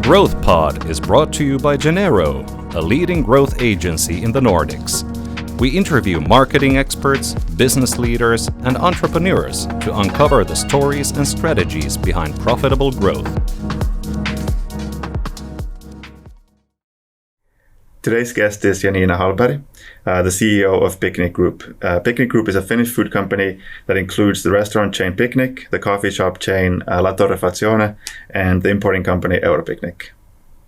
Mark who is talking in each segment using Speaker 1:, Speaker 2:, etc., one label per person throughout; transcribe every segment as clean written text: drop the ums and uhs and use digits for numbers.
Speaker 1: Growth Pod is brought to you by Genero, a leading growth agency in the Nordics. We interview marketing experts, business leaders, and entrepreneurs to uncover the stories and strategies behind profitable growth.
Speaker 2: Today's guest is Janina Hallberg, the CEO of Picnic Group. Picnic Group is a Finnish food company that includes the restaurant chain Picnic, the coffee shop chain La Torrefazione, and the importing company Europicnic.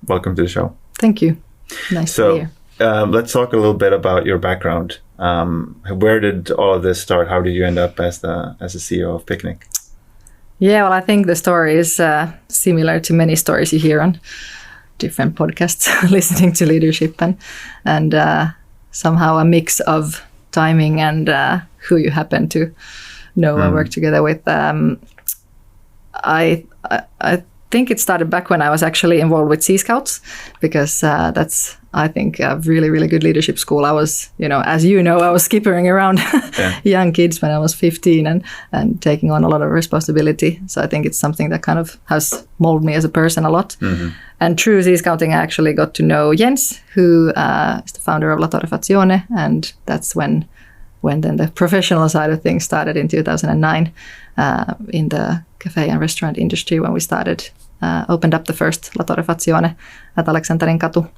Speaker 2: Welcome to the show.
Speaker 3: Thank you. Nice to be here.
Speaker 2: Let's talk a little bit about your background. Where did all of this start? How did you end up as the CEO of Picnic?
Speaker 3: Yeah, well, I think the story is similar to many stories you hear on different podcasts, listening to leadership and somehow a mix of timing and who you happen to know and work together with. I think it started back when I was actually involved with Sea Scouts, because that's, I think, a really, really good leadership school. I was, as you know, I was skippering around young kids when I was 15 and taking on a lot of responsibility. So I think it's something that kind of has molded me as a person a lot. Mm-hmm. And through Sea Scouting, I actually got to know Jens, who is the founder of La Torrefazione. And that's when then the professional side of things started in 2009 in the cafe and restaurant industry, when we started, opened up the first La Torrefazione at Aleksanterin Katu.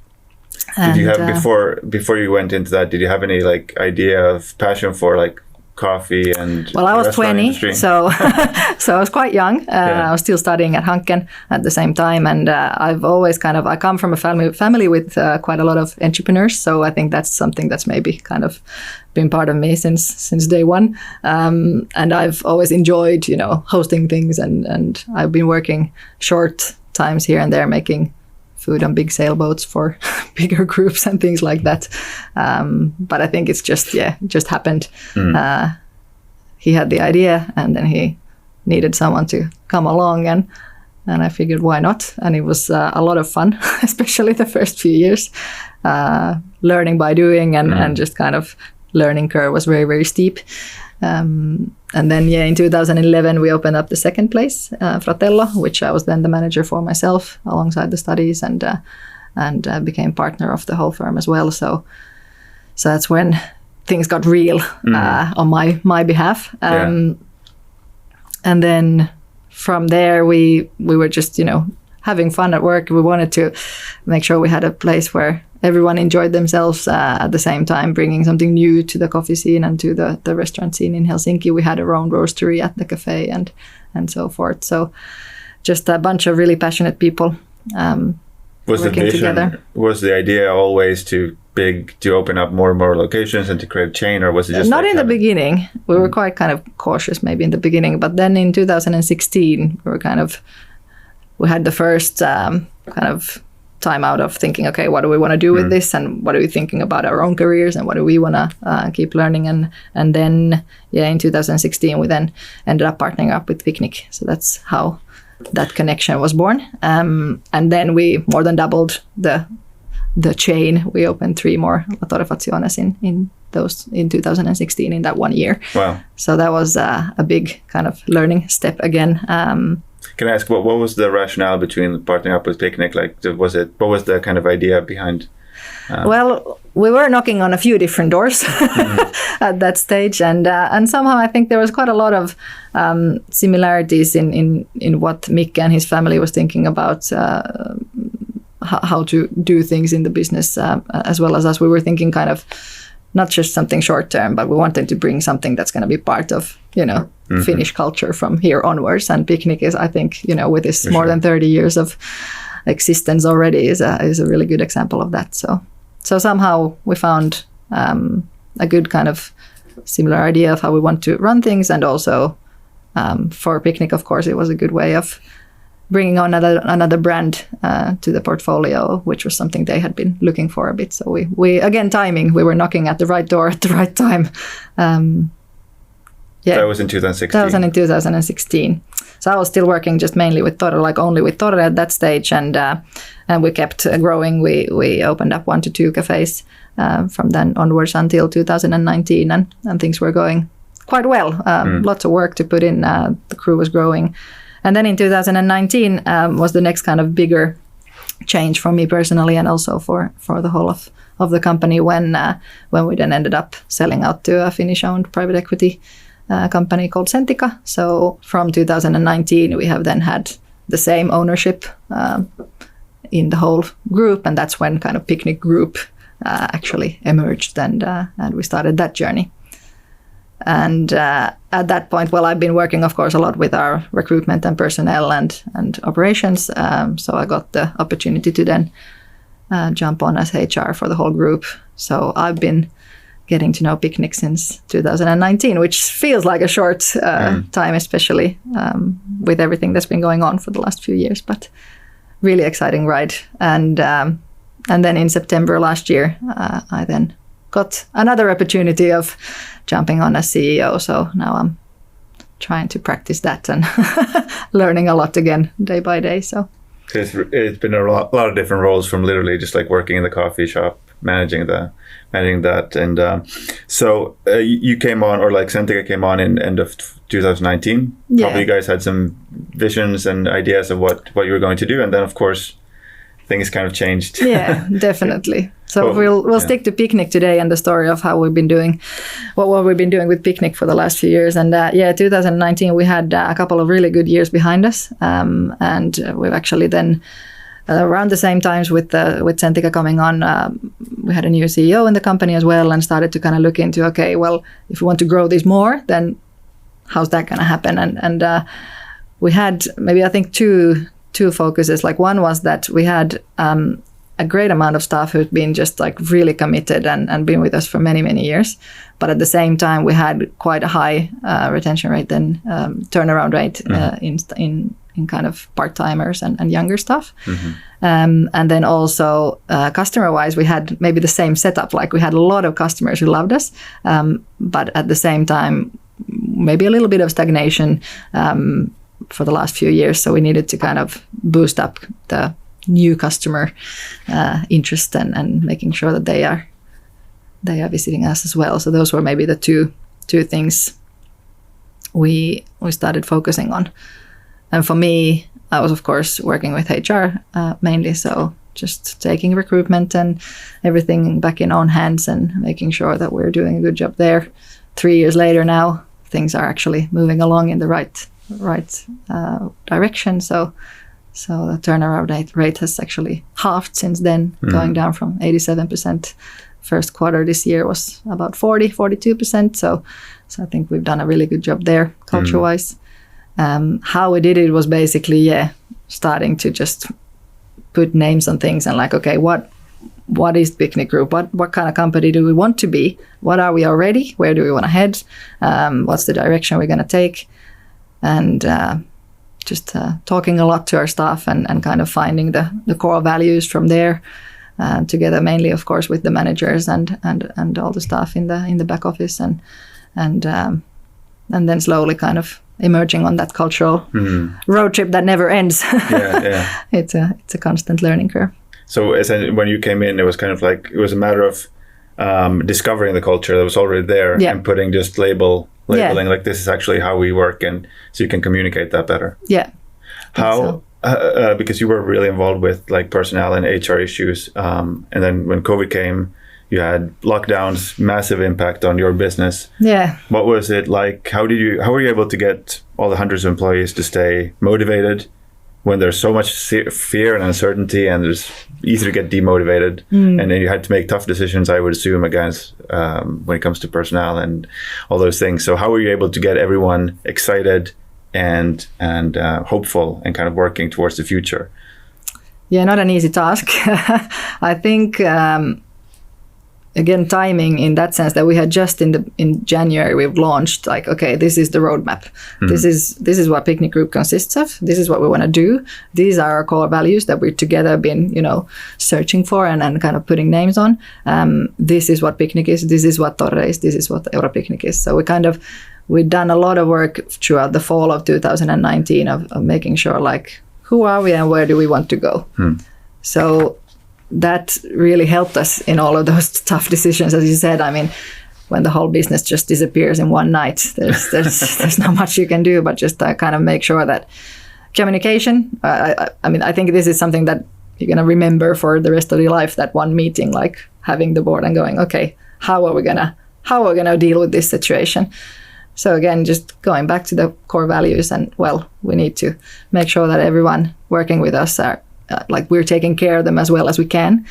Speaker 2: Did you have before you went into that? Did you have any idea of passion for coffee and?
Speaker 3: Well, I was 20, so I was quite young. I was still studying at Hanken at the same time, and I've always I come from a family with quite a lot of entrepreneurs. So I think that's something that's maybe kind of been part of me since day one. And I've always enjoyed hosting things, and I've been working short times here and there making food on big sailboats for bigger groups and things like that. But I think it's just happened. He had the idea, and then he needed someone to come along, and I figured, why not? And it was a lot of fun, especially the first few years, learning by doing, and just kind of learning curve was very, very steep. And then, in 2011, we opened up the second place, Fratello, which I was then the manager for myself alongside the studies, and became partner of the whole firm as well. So that's when things got real on my behalf. And then from there, we were just, having fun at work. We wanted to make sure we had a place where everyone enjoyed themselves at the same time, bringing something new to the coffee scene and to the restaurant scene in Helsinki. We had our own roastery at the cafe and so forth. So just a bunch of really passionate people working together.
Speaker 2: Was the idea always to open up more and more locations and to create a chain, or was it just
Speaker 3: not in the beginning? We were quite kind of cautious maybe in the beginning, but then in 2016 we had the first kind of time out of thinking, okay, what do we want to do with this, and what are we thinking about our own careers, and what do we want to keep learning, and then in 2016 we then ended up partnering up with Picnic. So that's how that connection was born, and then we more than doubled the chain. We opened 3 more La Torrefaziones in 2016 in that 1 year.
Speaker 2: Wow!
Speaker 3: So that was a big kind of learning step again.
Speaker 2: Can I ask, what was the rationale between partnering up with Picnic? What was the kind of idea behind?
Speaker 3: Well, we were knocking on a few different doors at that stage, and somehow I think there was quite a lot of similarities in what Mick and his family was thinking about how to do things in the business, as well as us. We were thinking kind of not just something short term, but we wanted to bring something that's going to be part of Finnish culture from here onwards. And Picnic is, I think, with its more than 30 years of existence already, is a really good example of that. So somehow we found a good kind of similar idea of how we want to run things, and also for Picnic, of course, it was a good way of bringing on another brand to the portfolio, which was something they had been looking for a bit. So we again, timing, we were knocking at the right door at the right time.
Speaker 2: That was in 2016.
Speaker 3: That was in 2016. So I was still working just mainly with Torre, only with Torre at that stage, and we kept growing. We opened up 1 to 2 cafes from then onwards until 2019, and things were going quite well. Lots of work to put in. The crew was growing. And then in 2019 was the next kind of bigger change for me personally, and also for the whole of the company when we then ended up selling out to a Finnish-owned private equity company called Centika. So from 2019, we have then had the same ownership in the whole group, and that's when kind of Picnic Group actually emerged, and we started that journey. And at that point, well, I've been working, of course, a lot with our recruitment and personnel and operations. So I got the opportunity to then jump on as HR for the whole group. So I've been getting to know Picnic since 2019, which feels like a short time, especially with everything that's been going on for the last few years. But really exciting ride. And then in September last year, I then got another opportunity of jumping on as CEO. So now I'm trying to practice that and learning a lot again day by day. So
Speaker 2: it's been a lot of different roles, from literally just like working in the coffee shop, managing that. And so you came on, or like Centika came on in end of 2019.
Speaker 3: Yeah.
Speaker 2: Probably you guys had some visions and ideas of what you were going to do. And then, of course, things kind of changed.
Speaker 3: Yeah, definitely. So we'll stick to Picnic today and the story of how we've been doing, what we've been doing with Picnic for the last few years. And 2019, we had a couple of really good years behind us. And we've actually then, around the same times with Centika coming on, we had a new CEO in the company as well, and started to kind of look into, okay, well, if we want to grow this more, then how's that going to happen? And we had maybe, I think, two focuses. Like, one was that we had a great amount of staff who'd been just like really committed and been with us for many, many years. But at the same time, we had quite a high retention rate and turnaround rate in kind of part-timers and younger staff. And then also customer-wise, we had maybe the same setup. Like, we had a lot of customers who loved us, but at the same time, maybe a little bit of stagnation for the last few years. So we needed to kind of boost up the new customer interest and making sure that they are visiting us as well. So those were maybe the two things we started focusing on. And for me, I was, of course, working with HR mainly. So just taking recruitment and everything back in own hands and making sure that we're doing a good job there. 3 years later now, things are actually moving along in the right direction. So the turnaround rate has actually halved since then, going down from 87%. First quarter this year was about 42%. So I think we've done a really good job there, culture-wise. How we did it was basically, starting to just put names on things and like, okay, what is Picnic Group? What kind of company do we want to be? What are we already? Where do we want to head? What's the direction we're going to take? And just talking a lot to our staff and kind of finding the core values from there, together mainly, of course, with the managers and all the staff in the back office, and then slowly kind of emerging on that cultural road trip that never ends. It's a constant learning curve.
Speaker 2: So when you came in, it was kind of like, it was a matter of discovering the culture that was already there and putting just labeling like, this is actually how we work, and so you can communicate that better.
Speaker 3: Yeah.
Speaker 2: How, because you were really involved with like personnel and HR issues, and then when COVID came, you had lockdowns, massive impact on your business.
Speaker 3: Yeah.
Speaker 2: What was it like? How were you able to get all the hundreds of employees to stay motivated when there's so much fear and uncertainty, and it's easy to get demotivated? And then you had to make tough decisions, I would assume, against when it comes to personnel and all those things. So how were you able to get everyone excited and hopeful and kind of working towards the future?
Speaker 3: Yeah, not an easy task. I think again, timing in that sense that we had just in January, we've launched like, okay, this is the roadmap. This is what Picnic Group consists of. This is what we want to do. These are our core values that we've together been, searching for and kind of putting names on. This is what Picnic is. This is what Torre is. This is what Europicnic is. So we've done a lot of work throughout the fall of 2019 of making sure, like, who are we and where do we want to go? So that really helped us in all of those tough decisions. As you said, I mean, when the whole business just disappears in one night, there's not much you can do, but just kind of make sure that communication, I think this is something that you're gonna remember for the rest of your life that one meeting, like having the board and going, okay, how are we gonna deal with this situation? So again, just going back to the core values, and well, we need to make sure that everyone working with us are like we're taking care of them as well as we can,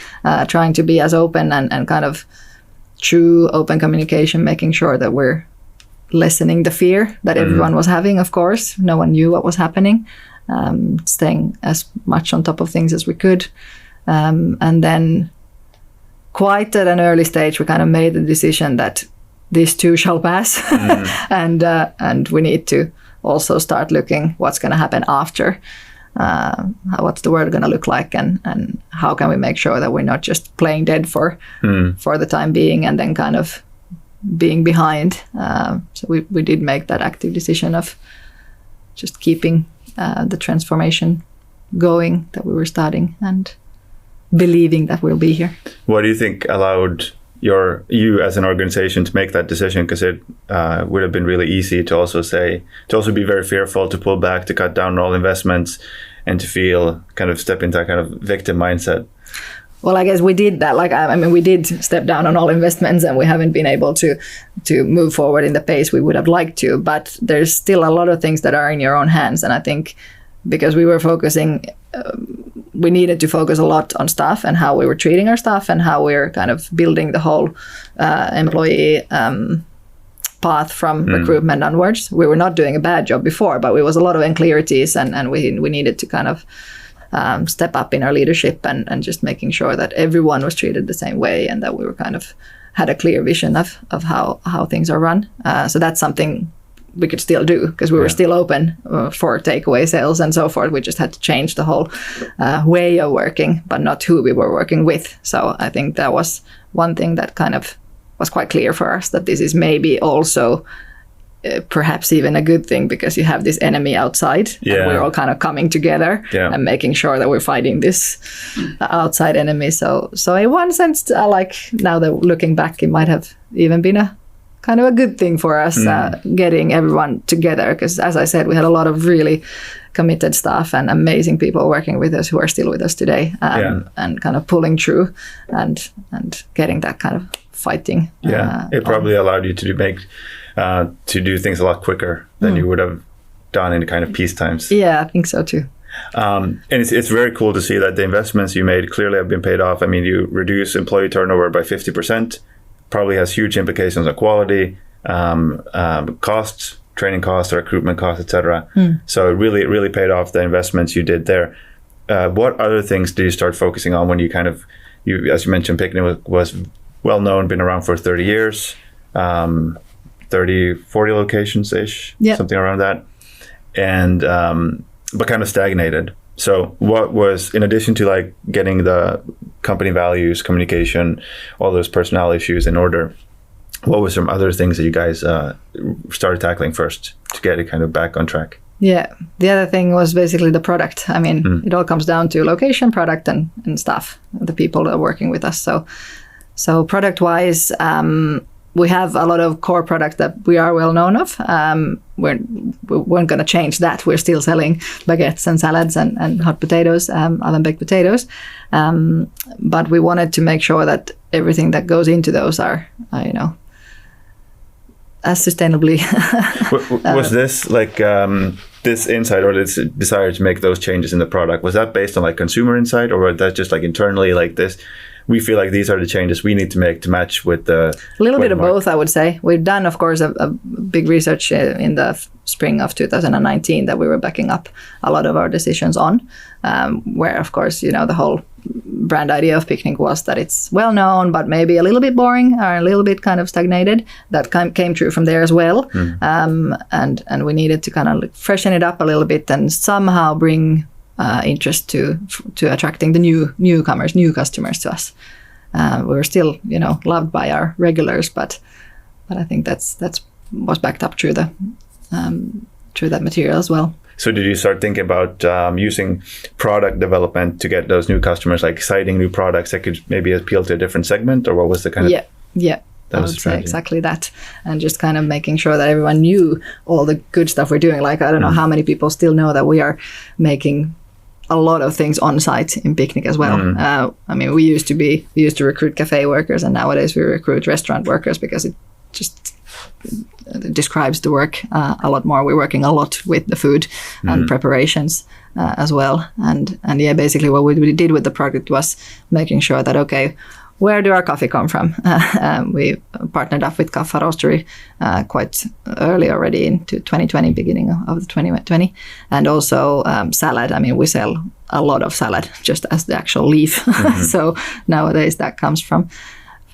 Speaker 3: trying to be as open and kind of true open communication, making sure that we're lessening the fear that everyone was having. Of course, no one knew what was happening. Staying as much on top of things as we could, and then quite at an early stage, we kind of made the decision that this too shall pass, and we need to also start looking what's going to happen after. What's the world going to look like, and how can we make sure that we're not just playing dead for the time being, and then kind of being behind. So we did make that active decision of just keeping the transformation going that we were starting and believing that we'll be here.
Speaker 2: What do you think allowed you as an organization to make that decision? Because it would have been really easy to also be very fearful, to pull back, to cut down all investments, and to step into that kind of victim mindset.
Speaker 3: Well, I guess we did that. Like, I mean, we did step down on all investments, and we haven't been able to move forward in the pace we would have liked to. But there's still a lot of things that are in your own hands. And I think because we were focusing, we needed to focus a lot on staff and how we were treating our staff and how we were kind of building the whole employee path from recruitment onwards. We were not doing a bad job before, but it was a lot of unclarities, and we needed to kind of step up in our leadership and just making sure that everyone was treated the same way, and that we were kind of had a clear vision of how things are run. So that's something we could still do, because we were still open for takeaway sales and so forth. We just had to change the whole way of working, but not who we were working with. So I think that was one thing that kind of was quite clear for us, that this is maybe also perhaps even a good thing, because you have this enemy outside, and we're all kind of coming together and making sure that we're fighting this outside enemy. So in one sense, like now that looking back, it might have even been a kind of a good thing for us, getting everyone together, because as I said, we had a lot of really committed staff and amazing people working with us who are still with us today, and kind of pulling through and getting that kind of fighting.
Speaker 2: It probably allowed you to do things a lot quicker than you would have done in kind of peace times.
Speaker 3: Yeah, I think so too.
Speaker 2: And it's very cool to see that the investments you made clearly have been paid off. I mean, you reduce employee turnover by 50%, probably has huge implications on quality, costs, training costs, recruitment costs, etc. So it really paid off, the investments you did there. What other things did you start focusing on when you as you mentioned, Picnic was well known, been around for 30 years, 30, 40 locations-ish, something around that, and but kind of stagnated. So what was, in addition to like getting the company values, communication, all those personnel issues in order, what were some other things that you guys started tackling first to get it kind of back on track?
Speaker 3: Yeah, the other thing was basically the product. I mean, it all comes down to location, product, and staff, the people that are working with us. So product-wise, we have a lot of core product that we are well known of. We weren't going to change that. We're still selling baguettes and salads and hot potatoes, oven-baked potatoes. But we wanted to make sure that everything that goes into those are, as sustainably.
Speaker 2: Was this like this insight or this desire to make those changes in the product, was that based on like consumer insight, or was that just like internally like this? We feel like these are the changes we need to make to match with the... A little bit of
Speaker 3: both, I would say. We've done, of course, a big research in the spring of 2019 that we were backing up a lot of our decisions on, where, of course, the whole brand idea of Picnic was that it's well known, but maybe a little bit boring or a little bit kind of stagnated. That came true from there as well. And we needed to kind of freshen it up a little bit and somehow bring interest to attracting the newcomers, new customers to us. We were still, loved by our regulars, but I think that's was backed up through that material as well.
Speaker 2: So did you start thinking about using product development to get those new customers, like exciting new products that could maybe appeal to a different segment, or what was the kind of...
Speaker 3: Yeah. I would say exactly that, and just kind of making sure that everyone knew all the good stuff we're doing. Like, I don't know how many people still know that we are making a lot of things on site in Picnic as well. I mean, we used to recruit cafe workers, and nowadays we recruit restaurant workers because it just describes the work a lot more. We're working a lot with the food and preparations as well. And yeah, basically what we did with the project was making sure that, okay, where do our coffee come from? We partnered up with Kaffa Roastery quite early already into 2020, beginning of 2020. And also salad. I mean, we sell a lot of salad just as the actual leaf. So nowadays that comes from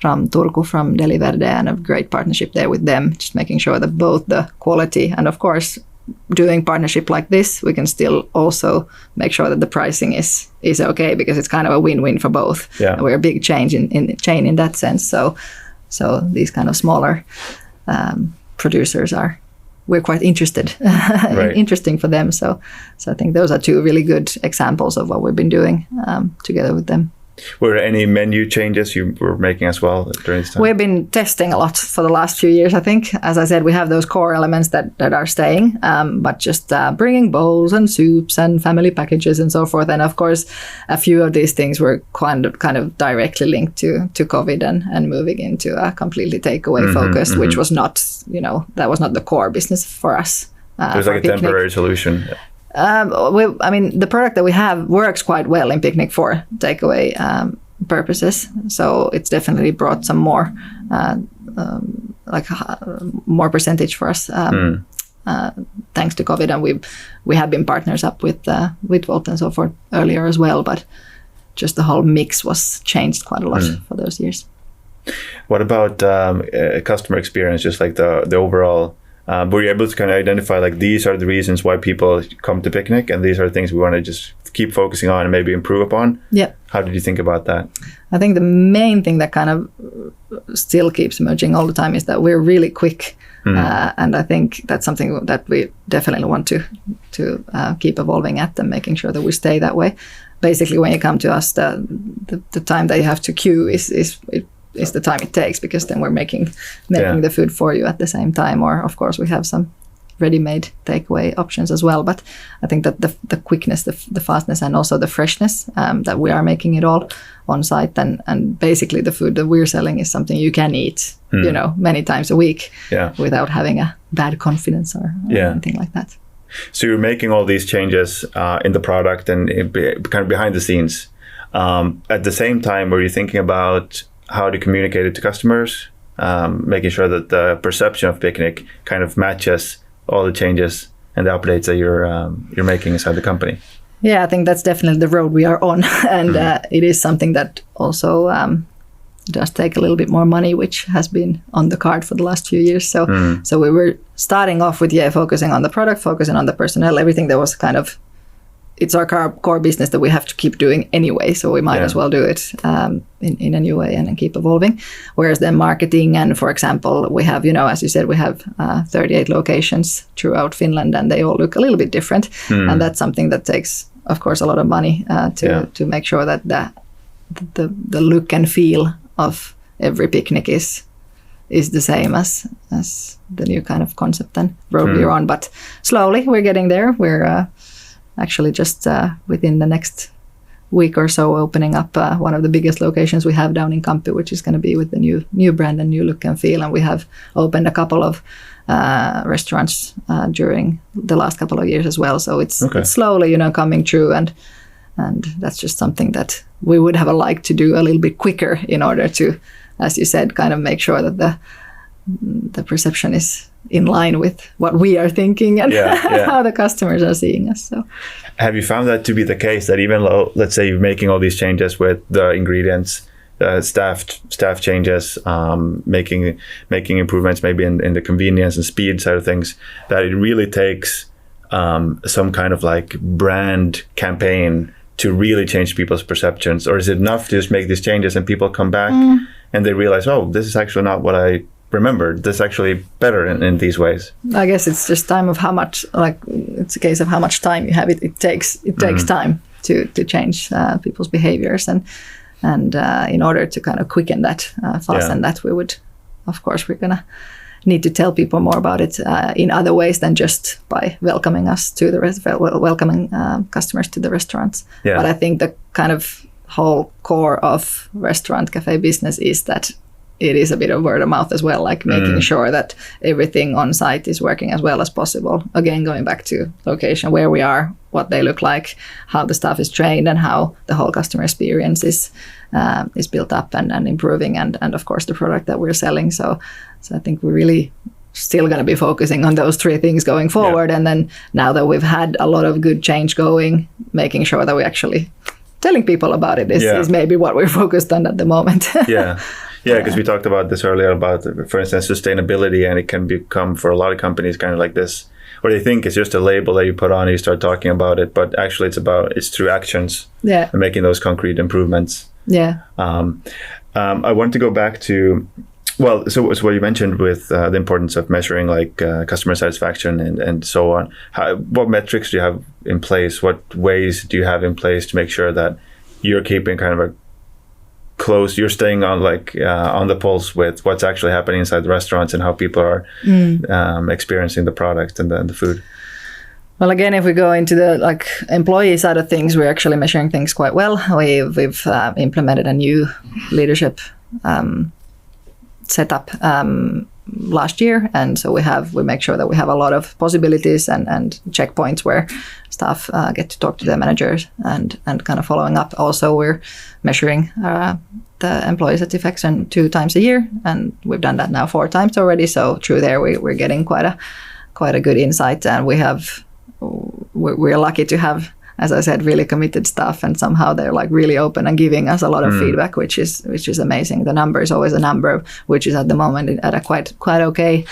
Speaker 3: Turku, from Deli Verde, and a great partnership there with them, just making sure that both the quality and, of course, doing partnership like this, we can still also make sure that the pricing is okay, because it's kind of a win-win for both. Yeah. We're a big chain in that sense. So these kind of smaller producers we're quite interested, interesting for them. So I think those are two really good examples of what we've been doing together with them.
Speaker 2: Were there any menu changes you were making as well during this time?
Speaker 3: We've been testing a lot for the last few years, I think. As I said, we have those core elements that are staying, but just bringing bowls and soups and family packages and so forth. And of course, a few of these things were kind of directly linked to COVID and moving into a completely takeaway focus, which was not, that was not the core business for us.
Speaker 2: It was like a temporary solution.
Speaker 3: I mean, the product that we have works quite well in Picnic for takeaway purposes. So it's definitely brought some more, more percentage for us, thanks to COVID. And we have been partners up with Volt and so forth earlier as well. But just the whole mix was changed quite a lot for those years.
Speaker 2: What about customer experience? Just like the overall. Were you able to kind of identify, like, these are the reasons why people come to Picnic, and these are things we want to just keep focusing on and maybe improve upon?
Speaker 3: Yeah.
Speaker 2: How did you think about that?
Speaker 3: I think the main thing that kind of still keeps emerging all the time is that we're really quick. And I think that's something that we definitely want to keep evolving at and making sure that we stay that way. Basically, when you come to us, the time that you have to queue is the time it takes, because then we're making the food for you at the same time. Or of course we have some ready-made takeaway options as well. But I think that the quickness, the fastness, and also the freshness, that we are making it all on site, and basically the food that we're selling is something you can eat, many times a week without having a bad confidence or anything like that.
Speaker 2: So you're making all these changes in the product and kind of behind the scenes. At the same time, were you thinking about how to communicate it to customers, making sure that the perception of Picnic kind of matches all the changes and the updates that you're making inside the company?
Speaker 3: Yeah, I think that's definitely the road we are on. And it is something that also does take a little bit more money, which has been on the card for the last few years. So we were starting off with, focusing on the product, focusing on the personnel, everything that was kind of, it's our core business that we have to keep doing anyway. So we might as well do it in a new way and keep evolving. Whereas then marketing, and for example, we have, as you said, we have 38 locations throughout Finland, and they all look a little bit different. And that's something that takes, of course, a lot of money to make sure that the look and feel of every Picnic is the same as the new kind of concept and road we're on. But slowly we're getting there. We're actually just within the next week or so opening up one of the biggest locations we have down in Kamppi, which is going to be with the new brand and new look and feel. And we have opened a couple of restaurants during the last couple of years as well. So it's slowly, coming true. And that's just something that we would have liked to do a little bit quicker in order to, as you said, kind of make sure that the perception is in line with what we are thinking and how the customers are seeing us. So,
Speaker 2: have you found that to be the case, that even though, let's say, you're making all these changes with the ingredients, staff changes, making improvements maybe in the convenience and speed side of things, that it really takes some kind of like brand campaign to really change people's perceptions? Or is it enough to just make these changes and people come back and they realize, oh, this is actually not what I remembered, this is actually better in these ways?
Speaker 3: I guess it's just time of how much, it's a case of how much time you have. It takes time to change people's behaviors, and in order to kind of quicken that, fasten that, we would of course, we're gonna need to tell people more about it in other ways than just by welcoming us to the welcoming customers to the restaurants.
Speaker 2: Yeah.
Speaker 3: But I think the kind of whole core of restaurant cafe business is that it is a bit of word of mouth as well, like making sure that everything on site is working as well as possible. Again, going back to location, where we are, what they look like, how the staff is trained, and how the whole customer experience is built up and improving, and of course the product that we're selling. So I think we're really still going to be focusing on those three things going forward. And then now that we've had a lot of good change going, making sure that we actually telling people about it is maybe what we're focused on at the moment.
Speaker 2: Yeah, because we talked about this earlier about, for instance, sustainability, and it can become for a lot of companies kind of like this, where they think it's just a label that you put on and you start talking about it, but actually it's through actions and making those concrete improvements.
Speaker 3: Yeah.
Speaker 2: I want to go back to, so what you mentioned with the importance of measuring like customer satisfaction and so on. What metrics do you have in place? What ways do you have in place to make sure that you're keeping kind of a close, you're staying on on the pulse with what's actually happening inside the restaurants and how people are experiencing the product and the food?
Speaker 3: Well, again, if we go into the employee side of things, we're actually measuring things quite well. We've implemented a new leadership setup last year, and so we make sure that we have a lot of possibilities and checkpoints where staff get to talk to their managers and kind of following up. Also, we're measuring the employee satisfaction 2 times a year, and we've done that now 4 times already. So through there, we're getting quite a good insight, and we're lucky to have, as I said, really committed staff, and somehow they're really open and giving us a lot of feedback, which is amazing. The number is always a number, which is at the moment at a quite okay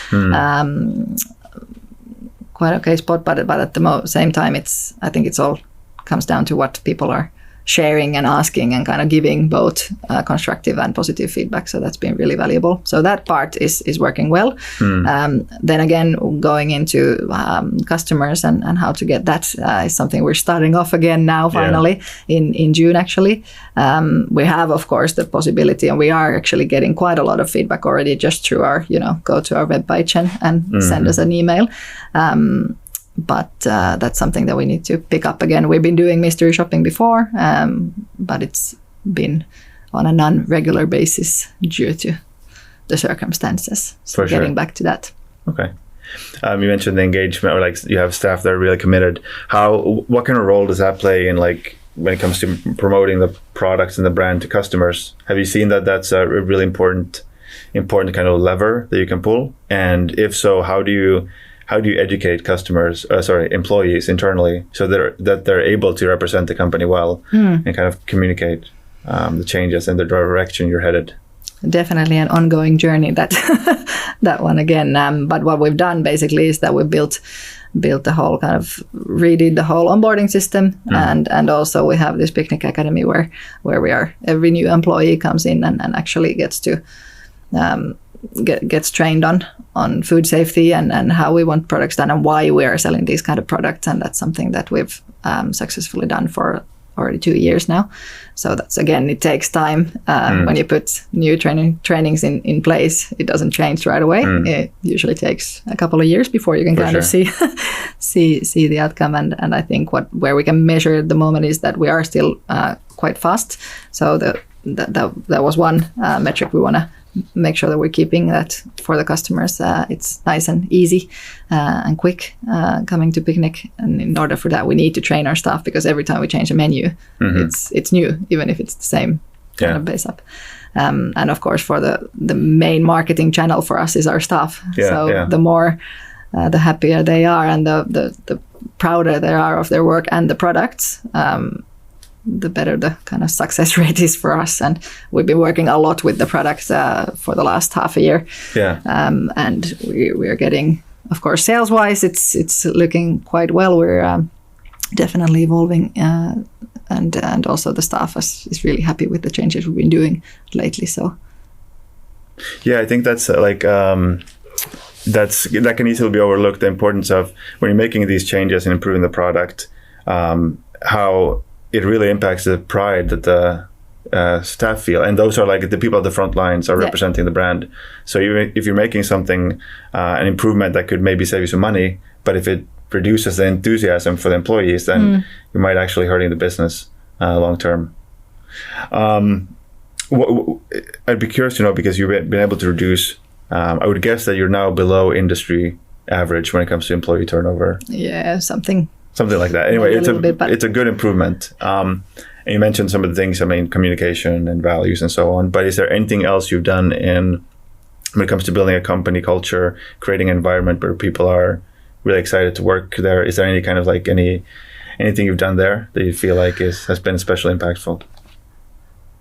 Speaker 3: spot, but at the same time, I think it's all comes down to what people are sharing and asking and kind of giving both constructive and positive feedback. So that's been really valuable. So that part is working well. Then again, going into customers and how to get that is something we're starting off again now, finally, in June, actually. We have, of course, the possibility, and we are actually getting quite a lot of feedback already just through our, go to our webpage and send us an email. But that's something that we need to pick up again. We've been doing mystery shopping before, but it's been on a non-regular basis due to the circumstances. So getting back to that.
Speaker 2: Okay. You mentioned the engagement, or you have staff that are really committed. What kind of role does that play in when it comes to promoting the products and the brand to customers? Have you seen that that's a really important kind of lever that you can pull? And if so, how do you educate employees internally so that they're able to represent the company well and kind of communicate the changes and the direction you're headed?
Speaker 3: Definitely an ongoing journey, that one again. But what we've done basically is that we built the whole redid the whole onboarding system, and also we have this Picnic Academy where every new employee comes in and actually gets to gets trained on food safety and how we want products done and why we are selling these kind of products. And that's something that we've successfully done for already 2 years now. So that's, again, it takes time. When you put new trainings in place, it doesn't change right away. It usually takes a couple of years before you can of see the outcome. And I think where we can measure at the moment is that we are still quite fast. So that was one metric we want to make sure that we're keeping that for the customers. It's nice and easy and quick coming to Picnic. And in order for that, we need to train our staff, because every time we change a menu, it's new, even if it's the same kind of base up. And of course, for the main marketing channel for us is our staff. The more, the happier they are, and the prouder they are of their work and the products, the better the kind of success rate is for us. And we've been working a lot with the products for the last half a year. And we are getting, of course, sales-wise, it's looking quite well. We're definitely evolving, and also the staff is really happy with the changes we've been doing lately. So,
Speaker 2: yeah, I think that's that can easily be overlooked. The importance of when you're making these changes and improving the product, how it really impacts the pride that the staff feel, and those are like the people at the front lines are representing the brand. So if you're making something, an improvement that could maybe save you some money, but if it reduces the enthusiasm for the employees, then you might actually hurting the business long term. I'd be curious to know, because you've been able to reduce, I would guess that you're now below industry average when it comes to employee turnover.
Speaker 3: Yeah, something
Speaker 2: like that. Anyway, it's a good improvement. And you mentioned some of the things, I mean, communication and values and so on, but is there anything else you've done when it comes to building a company culture, creating an environment where people are really excited to work there? Is there any kind of like anything you've done there that you feel like has been especially impactful?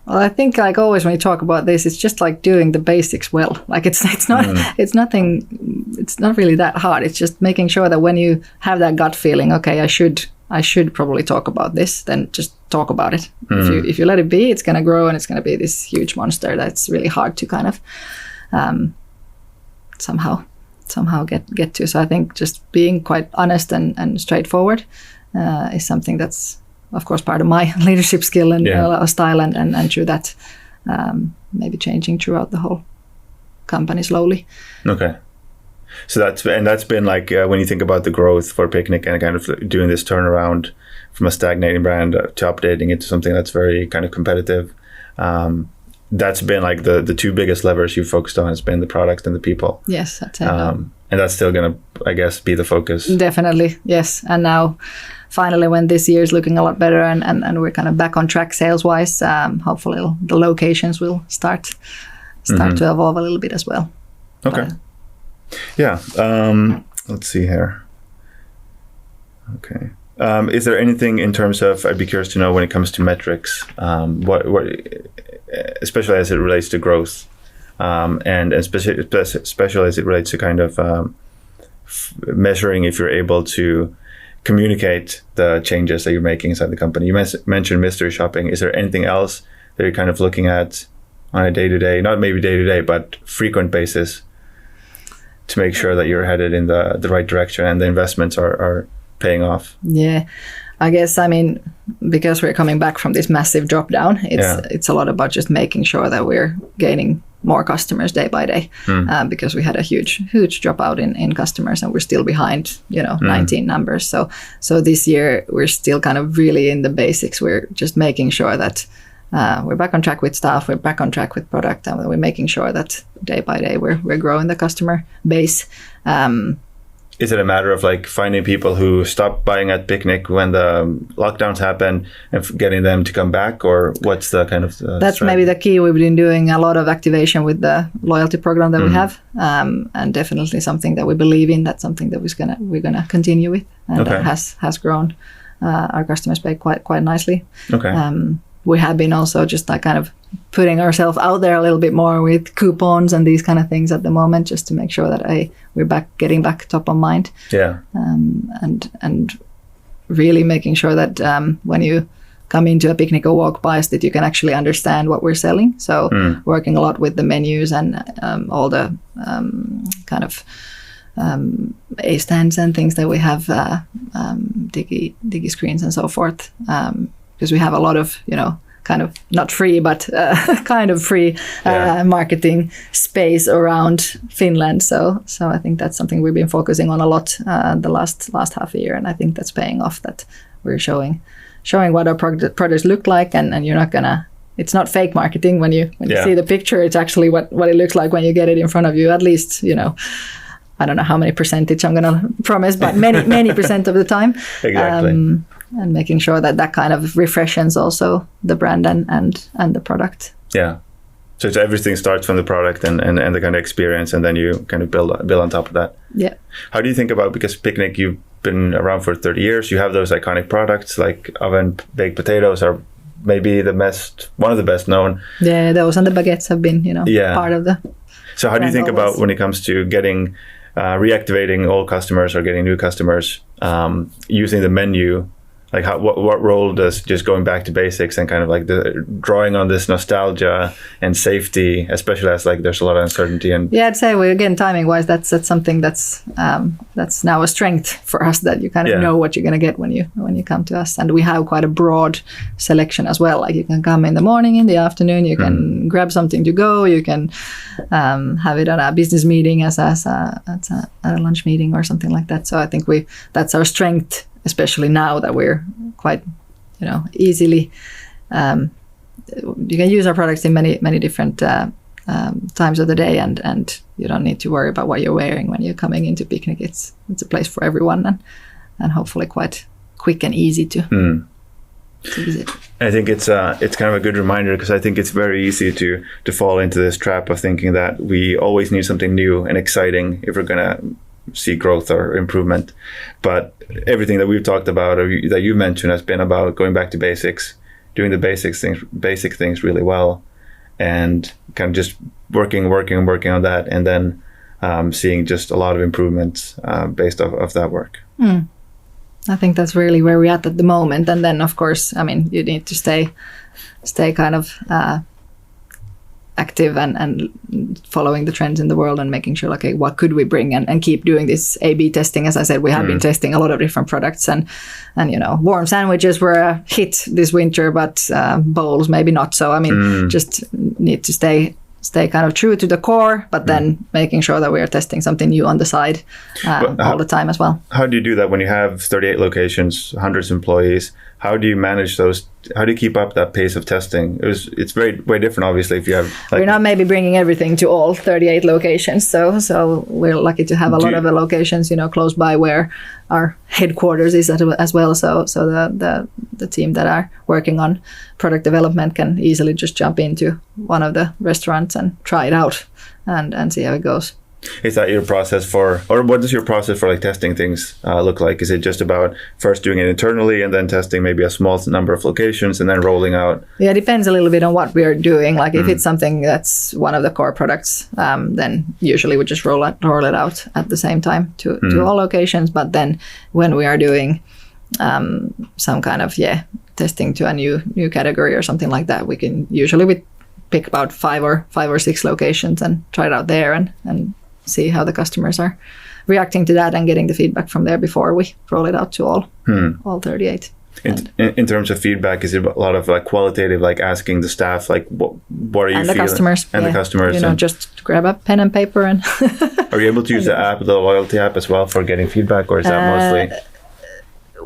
Speaker 3: Well, I think like always when you talk about this, it's just like doing the basics well. Like it's not it's not really that hard. It's just making sure that when you have that gut feeling, okay, I should probably talk about this, then just talk about it. If you let it be, it's gonna grow and it's gonna be this huge monster that's really hard to kind of somehow get to. So I think just being quite honest and straightforward is something that's, of course, part of my leadership skill and style, and through that, maybe changing throughout the whole company slowly. Okay.
Speaker 2: So that's been like when you think about the growth for Picnic and kind of doing this turnaround from a stagnating brand to updating it to something that's very kind of competitive. That's been like the two biggest levers you've focused on has been the product and the people.
Speaker 3: Yes, that's it.
Speaker 2: And that's still going to, I guess, be the focus.
Speaker 3: Definitely, yes. And now, finally, when this year is looking a lot better and we're kind of back on track sales-wise, hopefully the locations will start to evolve a little bit as well.
Speaker 2: Okay. Yeah. Let's see here. Okay. Is there anything in terms of, I'd be curious to know when it comes to metrics, what especially as it relates to growth, and especially as it relates to kind of measuring if you're able to communicate the changes that you're making inside the company. You mentioned mystery shopping. Is there anything else that you're kind of looking at on a day-to-day, not maybe day-to-day, but frequent basis to make sure that you're headed in the right direction and the investments are paying off?
Speaker 3: Yeah, I guess, I mean, because we're coming back from this massive drop down, it's a lot about just making sure that we're gaining more customers day by day, because we had a huge dropout in customers and we're still behind, 19 numbers. So this year we're still kind of really in the basics. We're just making sure that we're back on track with staff, we're back on track with product, and we're making sure that day by day we're growing the customer base.
Speaker 2: Is it a matter of like finding people who stopped buying at Picnic when the lockdowns happen and getting them to come back, or what's the kind of
Speaker 3: that's strategy? Maybe the key. We've been doing a lot of activation with the loyalty program that we have, and definitely something that we believe in. That's something that we're gonna continue with, and that has grown our customers base quite nicely. Okay. We have been also just like kind of putting ourselves out there a little bit more with coupons and these kind of things at the moment, just to make sure that we're getting back top of mind. Yeah. And really making sure that when you come into a Picnic or walk by, that you can actually understand what we're selling. So working a lot with the menus and all the kind of A stands and things that we have, digi screens and so forth. Because we have a lot of, kind of not free, but kind of free marketing space around Finland. So I think that's something we've been focusing on a lot the last half a year, and I think that's paying off. That we're showing what our products look like, and you're not gonna. It's not fake marketing when you see the picture. It's actually what it looks like when you get it in front of you. At least I don't know how many percentage I'm gonna promise, but many percent of the time. Exactly. And making sure that kind of refreshes also the brand and the product. Yeah. So everything starts from the product and the kind of experience, and then you kind of build on top of that. Yeah. How do you think about, because Picnic, you've been around for 30 years, you have those iconic products like oven baked potatoes are maybe one of the best known. Yeah, those and the baguettes have been, part of the. So how do you think about when it comes to getting reactivating old customers or getting new customers, using the menu
Speaker 2: like what role does just going back to basics and kind of like the drawing on this nostalgia and safety, especially as like there's a lot of uncertainty and
Speaker 3: I'd say again timing wise that's something that's now a strength for us, that you kind of know what you're going to get when you come to us, and we have quite a broad selection as well. Like you can come in the morning, in the afternoon, you can grab something to go, you can have it at a business meeting as a lunch meeting or something like that. So I think that's our strength, especially now that we're quite, easily, you can use our products in many different times of the day, and you don't need to worry about what you're wearing when you're coming into Picnic. It's a place for everyone, and hopefully quite quick and easy to visit.
Speaker 2: I think it's kind of a good reminder, because I think it's very easy to fall into this trap of thinking that we always need something new and exciting if we're going to see growth or improvement. But everything that we've talked about, or that you mentioned, has been about going back to basics, doing the basic things really well, and kind of just working on that, and then seeing just a lot of improvements based off that work.
Speaker 3: I think that's really where we're at the moment. And then, of course, I mean, you need to stay kind of active and following the trends in the world and making sure, okay, what could we bring, and keep doing this A/B testing. As I said, we have been testing a lot of different products, and warm sandwiches were a hit this winter, but bowls maybe not. So I mean, just need to stay kind of true to the core, but then making sure that we are testing something new on the side all the time as well.
Speaker 2: How do you do that when you have 38 locations, hundreds of employees? How do you manage those? How do you keep up that pace of testing? It's way different, obviously, if you have...
Speaker 3: We're not maybe bringing everything to all 38 locations, so we're lucky to have a lot of the locations, close by where our headquarters is as well. So the team that are working on product development can easily just jump into one of the restaurants and try it out and see how it goes.
Speaker 2: Is that your process or what does your process for like testing things look like? Is it just about first doing it internally and then testing maybe a small number of locations and then rolling out?
Speaker 3: Yeah, it depends a little bit on what we are doing. Like if it's something that's one of the core products, then usually we just roll it out at the same time to all locations. But then when we are doing some kind of testing to a new category or something like that, we can usually pick about five or six locations and try it out there and see how the customers are reacting to that and getting the feedback from there before we roll it out to all 38.
Speaker 2: In terms of feedback, is it a lot of like qualitative, like asking the staff, like what are you feeling? And the customers.
Speaker 3: Just grab a pen and paper and...
Speaker 2: Are you able to use the loyalty app as well for getting feedback, or is that mostly...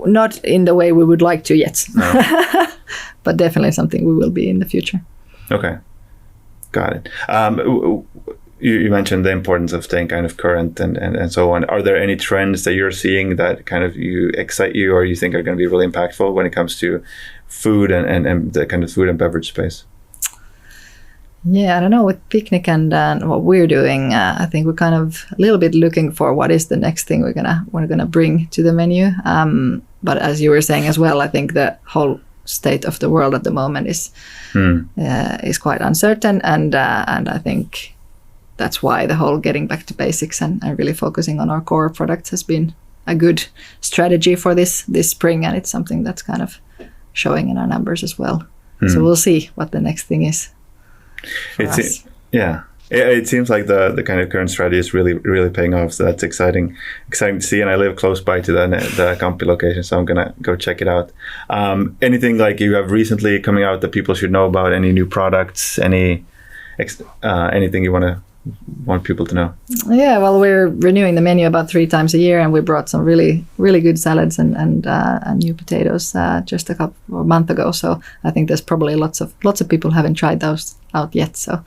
Speaker 3: Not in the way we would like to yet.
Speaker 2: No.
Speaker 3: But definitely something we will be in the future.
Speaker 2: Okay. Got it. You mentioned the importance of staying kind of current and so on. Are there any trends that you're seeing that kind of excite you or you think are going to be really impactful when it comes to food and the kind of food and beverage space?
Speaker 3: Yeah, I don't know, with Picnic and what we're doing, I think we're kind of a little bit looking for what is the next thing we're gonna bring to the menu. But as you were saying as well, I think the whole state of the world at the moment is quite uncertain, and I think that's why the whole getting back to basics and really focusing on our core products has been a good strategy for this spring, and it's something that's kind of showing in our numbers as well. So we'll see what the next thing is.
Speaker 2: It seems like the kind of current strategy is really paying off. So that's exciting to see. And I live close by to the company location, so I'm gonna go check it out. Anything like you have recently coming out that people should know about? Any new products? Anything you want people to know? Yeah,
Speaker 3: well, we're renewing the menu about 3 times a year, and we brought some really good salads and new potatoes just a month ago. So I think there's probably lots of people haven't tried those out yet. So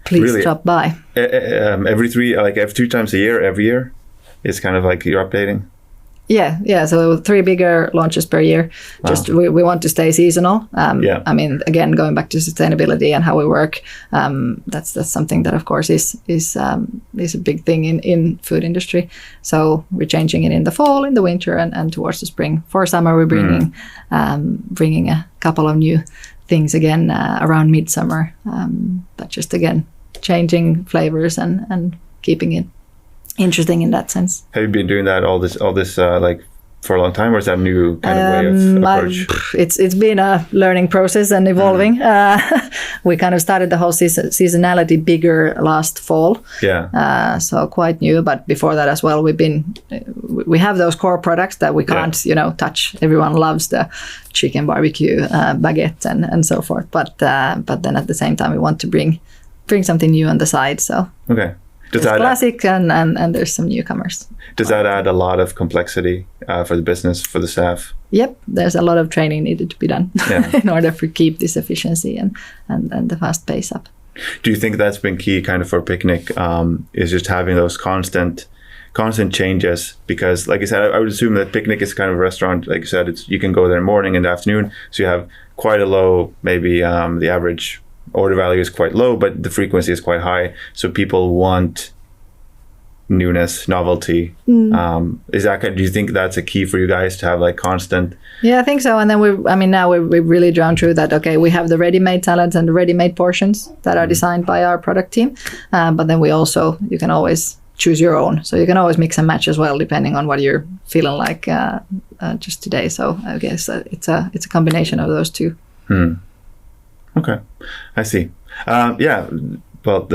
Speaker 3: please drop by.
Speaker 2: Every 3 times a year, every year, is kind of like you're updating.
Speaker 3: Yeah. So 3 bigger launches per year. Wow. Just we want to stay seasonal. I mean, again, going back to sustainability and how we work, that's something that of course is a big thing in food industry. So we're changing it in the fall, in the winter, and towards the spring. For summer, we're bringing a couple of new things again around midsummer. But just again, changing flavors and keeping it interesting in that sense.
Speaker 2: Have you been doing that all this like for a long time, or is that a new kind of way of approach?
Speaker 3: It's been a learning process and evolving. We kind of started the whole seasonality bigger last fall.
Speaker 2: Yeah.
Speaker 3: So quite new, but before that as well, we have those core products that we can't, touch. Everyone loves the chicken barbecue, baguette, and so forth. But then at the same time, we want to bring something new on the side. So
Speaker 2: okay.
Speaker 3: There's classic and there's some newcomers.
Speaker 2: Does that add a lot of complexity for the business, for the staff?
Speaker 3: Yep, there's a lot of training needed to be done in order to keep this efficiency and the fast pace up.
Speaker 2: Do you think that's been key kind of for Picnic, is just having those constant changes? Because like I said, I would assume that Picnic is kind of a restaurant, like you said, you can go there in the morning and the afternoon, so you have quite a low, maybe the average order value is quite low, but the frequency is quite high. So people want newness, novelty. Do you think that's a key for you guys to have like constant? Yeah,
Speaker 3: I think so. And then now we've really drawn through that. Okay, we have the ready-made salads and the ready-made portions that are designed by our product team. But then you can always choose your own. So you can always mix and match as well, depending on what you're feeling like just today. So I guess it's a combination of those two.
Speaker 2: Okay, I see. Well,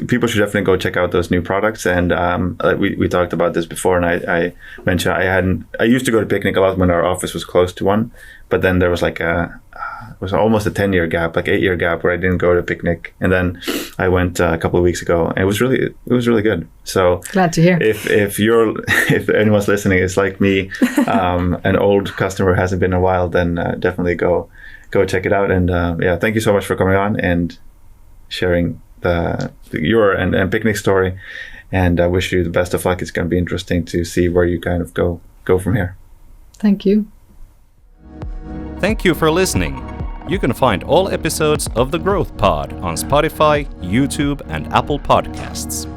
Speaker 2: people should definitely go check out those new products. And we talked about this before, and I mentioned I used to go to Picnic a lot when our office was close to one, but then there was like it was almost a 10-year gap, like 8-year gap where I didn't go to Picnic, and then I went a couple of weeks ago, and it was really good. So
Speaker 3: glad to hear.
Speaker 2: If anyone's listening is like me, an old customer hasn't been in a while, then definitely go check it out. And thank you so much for coming on and sharing your and Picnic story. And I wish you the best of luck. It's going to be interesting to see where you kind of go from here.
Speaker 3: Thank you.
Speaker 1: Thank you for listening. You can find all episodes of The Growth Pod on Spotify, YouTube, and Apple Podcasts.